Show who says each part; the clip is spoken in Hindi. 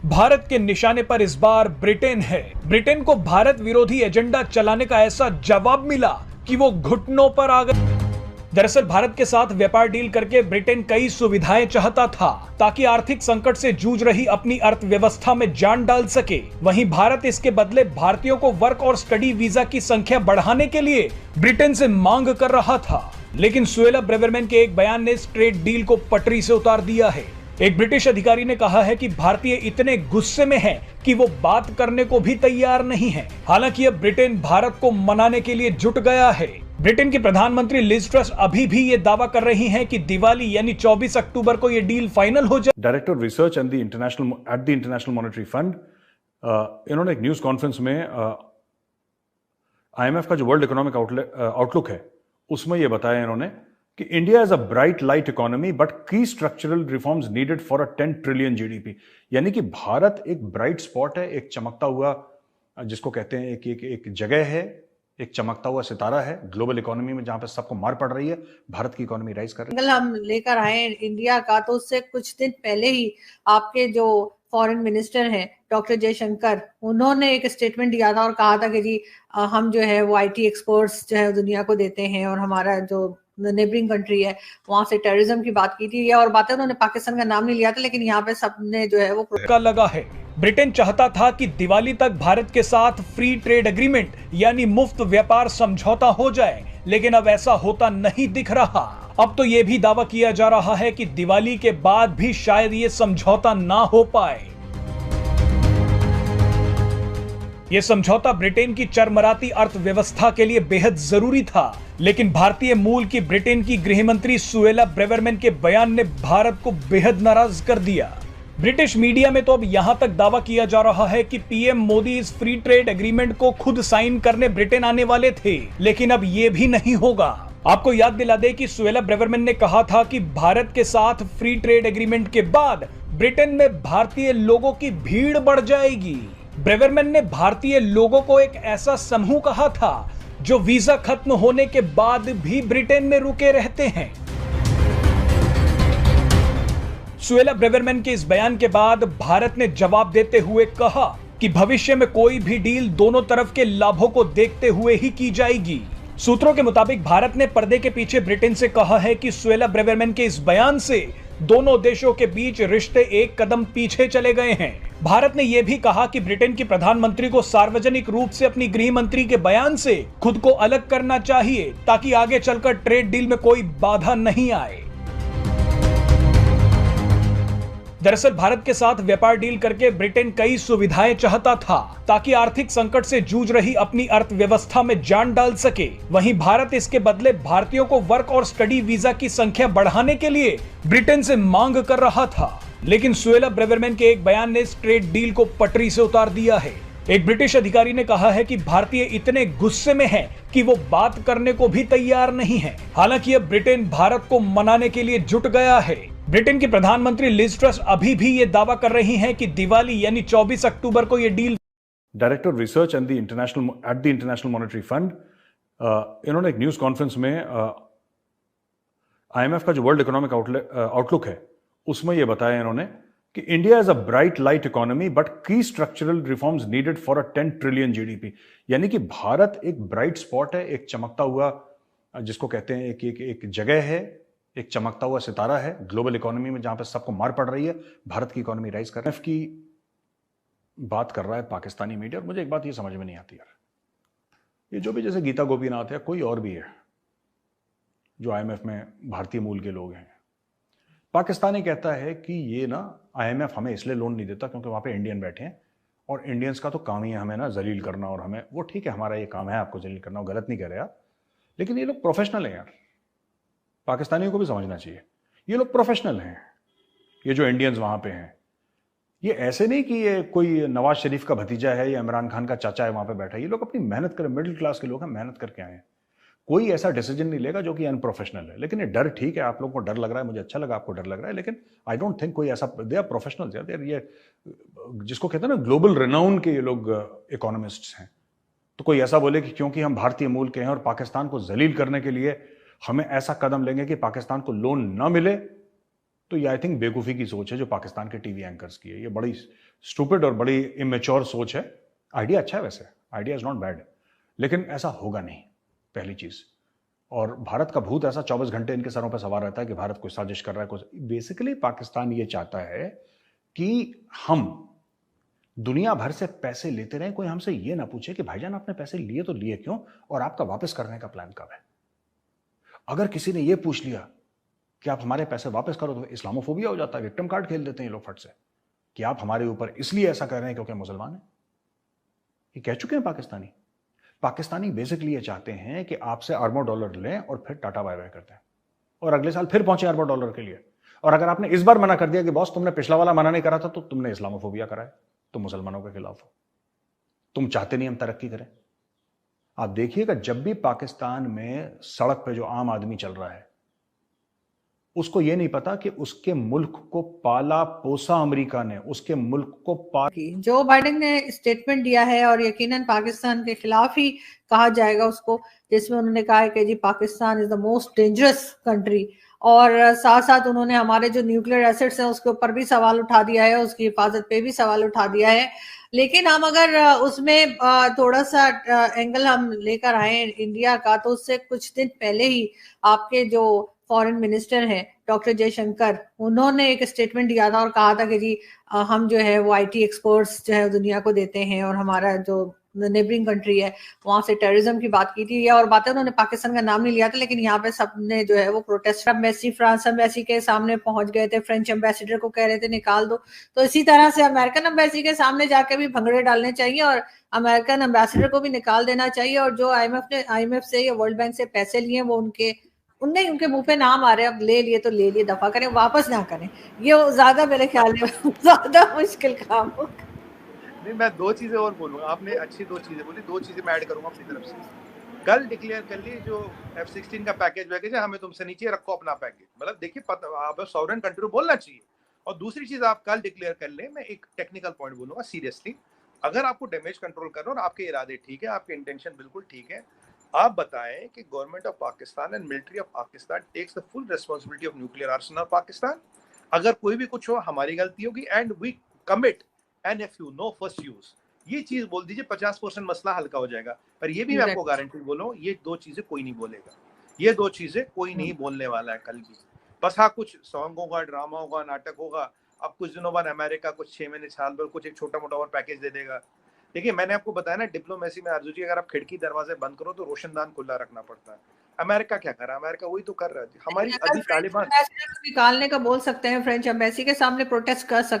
Speaker 1: भारत के निशाने पर इस बार ब्रिटेन है। ब्रिटेन को भारत विरोधी एजेंडा चलाने का ऐसा जवाब मिला कि वो घुटनों पर आ गए। दरअसल भारत के साथ व्यापार डील करके ब्रिटेन कई सुविधाएं चाहता था ताकि आर्थिक संकट से जूझ रही अपनी अर्थव्यवस्था में जान डाल सके। वहीं भारत इसके बदले भारतीयों को वर्क और स्टडी वीजा की संख्या बढ़ाने के लिए ब्रिटेन से मांग कर रहा था। लेकिन सुएला ब्रेवरमैन के एक बयान ने इस ट्रेड डील को पटरी से उतार दिया है। एक ब्रिटिश अधिकारी ने कहा है कि भारतीय इतने गुस्से में हैं कि वो बात करने को भी तैयार नहीं है। हालांकि अब ब्रिटेन भारत को मनाने के लिए जुट गया है। ब्रिटेन की प्रधानमंत्री लिज ट्रस अभी भी ये दावा कर रही हैं कि दिवाली यानी 24 अक्टूबर को ये डील फाइनल हो जाए।
Speaker 2: Director of research and the international monetary fund, इन्होंने एक न्यूज कॉन्फ्रेंस में आईएमएफ का जो वर्ल्ड इकोनॉमिक आउटलुक है उसमें ये बताया इन्होंने कि India is a bright light economy but key structural reforms needed for a 10 trillion GDP. यानी कि भारत एक ब्राइट स्पॉट है, एक चमकता हुआ, जिसको कहते हैं एक जगह है, एक चमकता हुआ सितारा है ग्लोबल इकोनॉमी में, जहां पे सबको मार पड़ रही है। भारत की इकोनॉमी राइज कर रही है।
Speaker 3: हम लेकर आए इंडिया का, तो उससे कुछ दिन पहले ही आपके जो फॉरेन मिनिस्टर हैं डॉक्टर जयशंकर, उन्होंने एक स्टेटमेंट दिया था और कहा था कि जी हम जो है वो आईटी एक्सपोर्ट्स जो है दुनिया को देते हैं और हमारा जो नेबरिंग कंट्री है वहां से टेररिज्म की बात की थी। ये और बातें उन्होंने पाकिस्तान का नाम नहीं लिया था, लेकिन यहाँ पे सबने जो है वो
Speaker 1: लगा है। ब्रिटेन चाहता था कि दिवाली तक भारत के साथ फ्री ट्रेड एग्रीमेंट यानी मुफ्त व्यापार समझौता हो जाए, लेकिन अब ऐसा होता नहीं दिख रहा। अब तो ये भी दावा किया जा रहा है कि दिवाली के बाद भी शायद ये समझौता ना हो पाए। ये समझौता ब्रिटेन की चरमराती अर्थव्यवस्था के लिए बेहद जरूरी था, लेकिन भारतीय मूल की ब्रिटेन की गृह मंत्री सुएला ब्रेवरमैन के बयान ने भारत को बेहद नाराज कर दिया। ब्रिटिश मीडिया में तो अब यहां तक दावा किया जा रहा है कि पीएम मोदी इस फ्री ट्रेड एग्रीमेंट को खुद साइन करने ब्रिटेन आने वाले थे, लेकिन अब ये भी नहीं होगा। आपको याद दिला दे कि सुएला ब्रेवरमैन ने कहा था कि भारत के साथ फ्री ट्रेड एग्रीमेंट के बाद ब्रिटेन में भारतीय लोगों की भीड़ बढ़ जाएगी। ब्रेवरमैन ने भारतीय लोगों को एक ऐसा समूह कहा था जो वीजा खत्म होने के बाद भी ब्रिटेन में रुके रहते हैं। सुएला ब्रेवरमैन के इस बयान के बाद भारत ने जवाब देते हुए कहा कि भविष्य में कोई भी डील दोनों तरफ के लाभों को देखते हुए ही की जाएगी। सूत्रों के मुताबिक भारत ने पर्दे के पीछे ब्रिटेन से कहा है कि सुएला ब्रेवरमैन के इस बयान से दोनों देशों के बीच रिश्ते एक कदम पीछे चले गए हैं। भारत ने यह भी कहा कि ब्रिटेन की प्रधानमंत्री को सार्वजनिक रूप से अपनी गृह मंत्री के बयान से खुद को अलग करना चाहिए ताकि आगे चलकर ट्रेड डील में कोई बाधा नहीं आए। दरअसल भारत के साथ व्यापार डील करके ब्रिटेन कई सुविधाएं चाहता था ताकि आर्थिक संकट से जूझ रही अपनी अर्थव्यवस्था में जान डाल सके। वहीं भारत इसके बदले भारतीयों को वर्क और स्टडी वीजा की संख्या बढ़ाने के लिए ब्रिटेन से मांग कर रहा था। लेकिन सुएला ब्रेवरमैन के एक बयान ने इस ट्रेड डील को पटरी से उतार दिया है। एक ब्रिटिश अधिकारी ने कहा है कि भारतीय इतने गुस्से में हैं कि वो बात करने को भी तैयार नहीं है। हालांकि अब ब्रिटेन भारत को मनाने के लिए जुट गया है। ब्रिटेन की प्रधानमंत्री लिज ट्रस अभी भी ये दावा कर रही हैं कि दिवाली यानी 24 अक्टूबर को ये deal.
Speaker 2: Director of research and the international monetary fund, इन्होंने एक न्यूज कॉन्फ्रेंस में आईएमएफ का जो वर्ल्ड इकोनॉमिक आउटलुक है उसमें ये बताया इन्होंने कि India is a bright light economy but key structural reforms needed for a 10 trillion GDP. यानी कि भारत एक ब्राइट स्पॉट है, एक चमकता हुआ, जिसको कहते हैं एक जगह है, एक चमकता हुआ सितारा है ग्लोबल इकोनॉमी में, जहां पे सबको मार पड़ रही है। भारत की इकोनॉमी राइज कर रही है। की बात कर रहा है पाकिस्तानी मीडिया, और मुझे एक बात ये समझ में नहीं आती यार, ये जो भी जैसे गीता गोपीनाथ है, कोई और भी है जो आईएमएफ में भारतीय मूल के लोग हैं, पाकिस्तानी कहता है कि ये ना आईएमएफ हमें इसलिए लोन नहीं देता क्योंकि वहां पे इंडियन बैठे हैं और इंडियंस का तो काम ही है हमें ना जलील करना, और हमें वो ठीक है, हमारा ये काम है आपको जलील करना, वो गलत नहीं कह रहे आप, लेकिन ये लोग प्रोफेशनल हैं यार, पाकिस्तानियों को भी समझना चाहिए, ये लोग प्रोफेशनल हैं। ये जो इंडियंस वहां पे हैं, ये ऐसे नहीं कि ये कोई नवाज शरीफ का भतीजा है या इमरान खान का चाचा है वहां पे बैठा है। ये लोग अपनी मेहनत करें, मिडिल क्लास के लोग हैं, मेहनत करके आए हैं। कोई ऐसा डिसीजन नहीं लेगा जो कि अनप्रोफेशनल है। लेकिन ये डर ठीक है, आप लोगों को डर लग रहा है, मुझे अच्छा लगा आपको डर लग रहा है, लेकिन आई डोंट थिंक कोई ऐसा, दे आर प्रोफेशनल्स यार, ये जिसको कहते हैं ना ग्लोबल रिनाउन के ये लोग इकोनॉमिस्ट्स हैं। तो कोई ऐसा बोले कि क्योंकि हम भारतीय मूल के हैं और पाकिस्तान को जलील करने के लिए हमें ऐसा कदम लेंगे कि पाकिस्तान को लोन ना मिले, तो ये आई थिंक बेवकूफ़ी की सोच है जो पाकिस्तान के टीवी एंकर्स की है। ये बड़ी स्टूपिड और बड़ी इमेच्योर सोच है। आइडिया अच्छा है वैसे, आइडिया इज नॉट बैड, लेकिन ऐसा होगा नहीं, पहली चीज। और भारत का भूत ऐसा 24 घंटे इनके सरों पर सवार रहता है कि भारत कोई साजिश कर रहा है, कोई। बेसिकली पाकिस्तान ये चाहता है कि हम दुनिया भर से पैसे लेते रहें, कोई हमसे ये ना पूछे कि भाईजान आपने पैसे लिए तो लिए क्यों और आपका वापस करने का प्लान कब है। अगर किसी ने ये पूछ लिया कि आप हमारे पैसे वापस करो तो इस्लामोफोबिया हो जाता है, विक्टिम कार्ड खेल देते हैं ये लोग फट से कि आप हमारे ऊपर इसलिए ऐसा कर रहे हैं क्योंकि मुसलमान हैं। ये कह चुके हैं पाकिस्तानी बेसिकली ये चाहते हैं कि आपसे अरबों डॉलर लें और फिर टाटा बाय बाय करते हैं और अगले साल फिर पहुंचे अरबों डॉलर के लिए। और अगर आपने इस बार मना कर दिया कि बॉस तुमने पिछला वाला मना नहीं करा था तो तुमने इस्लामोफोबिया करा है, तुम मुसलमानों के खिलाफ हो, तुम चाहते नहीं हम तरक्की करें। आप देखिएगा जब भी पाकिस्तान में सड़क पे जो आम आदमी चल रहा है उसको यह नहीं पता कि उसके मुल्क को पाला पोसा अमेरिका ने, उसके मुल्क को
Speaker 3: जो बाइडेन ने स्टेटमेंट दिया है और यकीनन पाकिस्तान के खिलाफ ही कहा जाएगा उसको, जिसमें उन्होंने कहा है कि जी Pakistan is the most dangerous country, और साथ साथ उन्होंने हमारे जो न्यूक्लियर एसेट्स हैं उसके ऊपर भी सवाल उठा दिया है, उसकी हिफाजत पे भी सवाल उठा दिया है। लेकिन हम अगर उसमें थोड़ा सा एंगल हम लेकर आए इंडिया का, तो उससे कुछ दिन पहले ही आपके जो फॉरेन मिनिस्टर हैं डॉक्टर जयशंकर, उन्होंने एक स्टेटमेंट दिया था और कहा था कि जी हम जो है वो आईटी एक्सपर्ट्स जो है दुनिया को देते हैं और हमारा जो नेबरिंग कंट्री है वहां से टेररिज्म की बात की थी। और बातें उन्होंने पाकिस्तान का नाम नहीं लिया था, लेकिन यहाँ पे सबने जो है वो प्रोटेस्ट, एम्बेसी फ्रांस एम्बेसी के सामने पहुंच गए थे, फ्रेंच एम्बेसडर को कह रहे थे निकाल दो। तो इसी तरह से अमेरिकन एम्बेसी के सामने जाके भी भंगड़े डालने चाहिए और अमेरिकन एम्बेसडर को भी निकाल देना चाहिए। और जो आईएमएफ से या वर्ल्ड बैंक से पैसे लिए वो उनके मुंह पे नाम आ रहे हैं, अब ले लिए तो ले लिए, दफा करें, वापस ना करें। ये ज्यादा मेरे ख्याल में ज्यादा मुश्किल काम होगा।
Speaker 4: नहीं, मैं दो चीजें और बोलूंगा। आपने अच्छी दो चीजें बोली, दो चीजें मैं ऐड करूंगा अपनी तरफ से। कल डिक्लेयर कर ली जो F-16 का पैकेज है, हमें तुमसे नीचे रखो अपना पैकेज। मतलब देखिए, आप सॉवरेन कंट्री को बोलना चाहिए। और दूसरी चीज आप कल डिक्लेयर कर ले, मैं एक टेक्निकल पॉइंट बोलूंगा सीरियसली, अगर आपको डैमेज कंट्रोल करना और आपके इरादे ठीक है, आपके इंटेंशन बिल्कुल ठीक है, आप बताएं कि government of Pakistan and military of Pakistan takes the full responsibility of nuclear arsenal of Pakistan. अगर कोई भी कुछ हो हमारी गलती होगी and we commit NFU no first use, ये चीज बोल दीजिए, 50% मसला हल्का हो जाएगा। पर ये भी मैं आपको गारंटी बोलूं, ये दो चीजें कोई नहीं बोलेगा, ये दो चीजें कोई नहीं बोलने वाला है कल की। बस हाँ, कुछ सॉन्ग होगा, ड्रामा होगा, नाटक होगा। अब कुछ दिनों बाद अमेरिका कुछ 6 महीने साल भर कुछ एक छोटा मोटा और पैकेज दे देगा। देखिए, मैंने आपको बताया ना, डिप्लोमेसी में अर्जुन जी, अगर आप खिड़की दरवाजे बंद करो तो रोशनदान खुला रखना पड़ता है। अमेरिका क्या कर रहा है? अमेरिका वही तो कर रहा है। हमारी अभी तालिबान
Speaker 3: निकालने का बोल सकते हैं, फ्रेंच एम्बेसी के सामने प्रोटेस्ट कर सकते हैं।